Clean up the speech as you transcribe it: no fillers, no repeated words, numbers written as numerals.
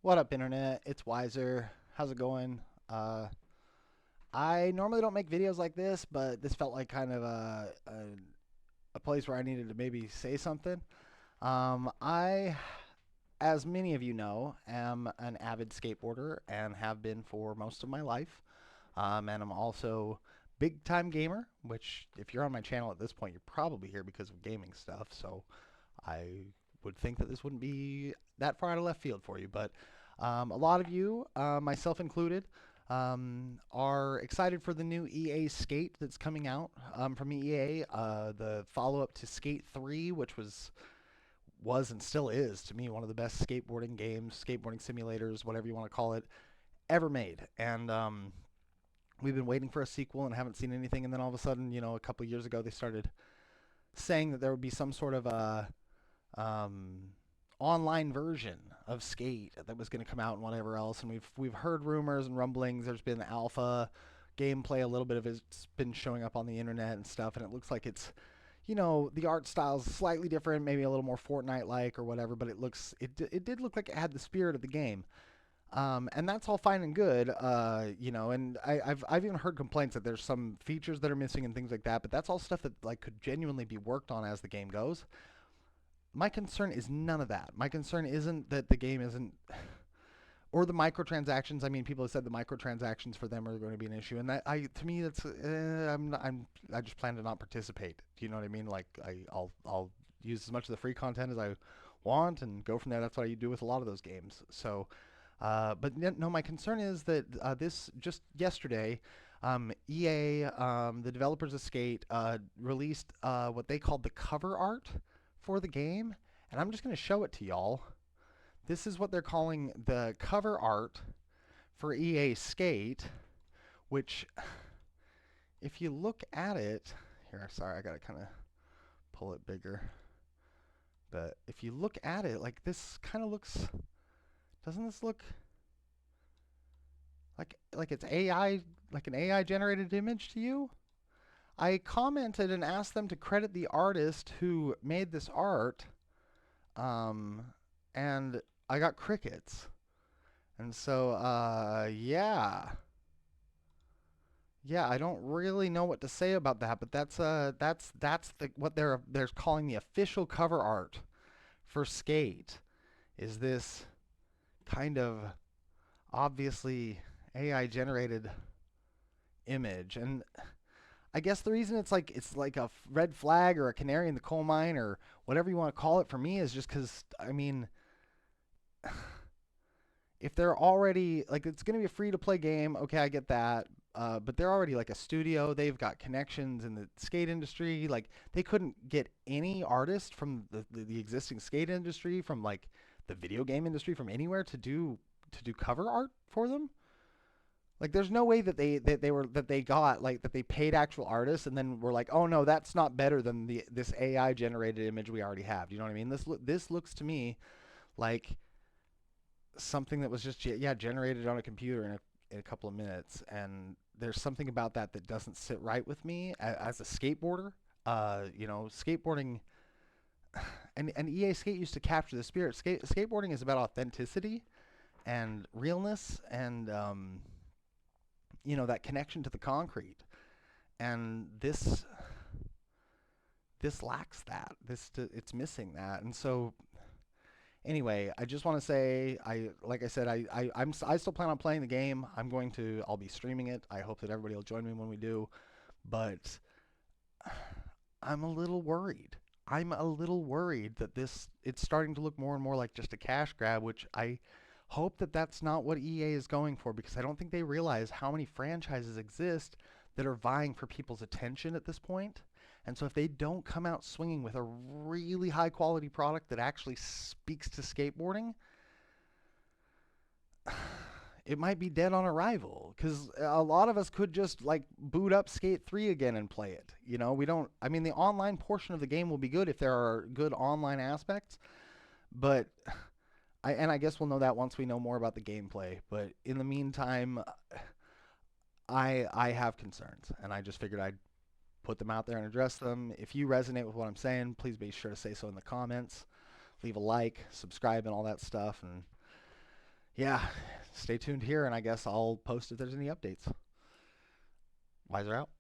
What up, internet? It's Wiser. How's it going? Uh, I normally don't make videos like this, but this felt like kind of a place where I needed to maybe say something. I, as many of you know, am an avid skateboarder and have been for most of my life. And I'm also big time gamer, which if you're on my channel at this point, you're probably here because of gaming stuff. So I would think that this wouldn't be that far out of left field for you, but a lot of you, myself included, are excited for the new EA Skate that's coming out from EA, the follow-up to Skate 3, which was and still is to me one of the best skateboarding games, skateboarding simulators, whatever you want to call it, ever made. And we've been waiting for a sequel and haven't seen anything. And then all of a sudden, a couple of years ago, they started saying that there would be some sort of a um, online version of Skate that was going to come out and whatever else. And we've heard rumors and rumblings. There's been alpha gameplay, a little bit of it's been showing up on the internet and stuff, and it looks like it's the art style's slightly different, maybe a little more Fortnite-like or whatever, but it did look like it had the spirit of the game. And that's all fine and good, and I've even heard complaints that there's some features that are missing and things like that, but that's all stuff that like could genuinely be worked on as the game goes. My concern is none of that. My concern isn't that the game isn't, or the microtransactions. I mean, people have said the microtransactions for them are going to be an issue, and to me, that's I just plan to not participate. Do you know what I mean? Like I'll use as much of the free content as I want and go from there. That's what I do with a lot of those games. So, but no, my concern is that this just yesterday, EA, the developers of Skate, released what they called the cover art for the game, and I'm just going to show it to y'all. This is what they're calling the cover art for EA Skate, which, if you look at it, here, sorry, I got to kind of pull it bigger. But if you look at it, like this kind of looks, doesn't this look like it's AI, like an AI generated image to you? I commented and asked them to credit the artist who made this art, um, and I got crickets. And so, yeah, I don't really know what to say about that, but that's what they're calling the official cover art for Skate. Is this kind of obviously AI generated image? And I guess the reason it's like a red flag or a canary in the coal mine or whatever you want to call it for me is just because I mean, if they're already like it's going to be a free to play game, okay, I get that. But they're already like a studio. They've got connections in the skate industry. Like they couldn't get any artist from the existing skate industry, from like the video game industry, from anywhere to do cover art for them. Like there's no way that they got like that they paid actual artists and then were like, oh no, that's not better than this AI generated image we already have. Do you know what I mean? This looks to me like something that was just generated on a computer in a couple of minutes, and there's something about that that doesn't sit right with me as a skateboarder. Skateboarding and EA Skate used to capture the spirit. Skateboarding is about authenticity and realness and that connection to the concrete. And this lacks that. It's missing that. And so anyway, I just want to say, like I said, I still plan on playing the game. I'll be streaming it. I hope that everybody will join me when we do. But I'm a little worried. I'm a little worried that it's starting to look more and more like just a cash grab, which I hope that that's not what EA is going for, because I don't think they realize how many franchises exist that are vying for people's attention at this point. And so if they don't come out swinging with a really high quality product that actually speaks to skateboarding, it might be dead on arrival, because a lot of us could just like boot up Skate 3 again and play it. We don't, I mean, the online portion of the game will be good if there are good online aspects, but I guess we'll know that once we know more about the gameplay. But in the meantime, I have concerns, and I just figured I'd put them out there and address them. If you resonate with what I'm saying, please be sure to say so in the comments. Leave a like, subscribe, and all that stuff. And yeah, stay tuned here, and I guess I'll post if there's any updates. Wiser out.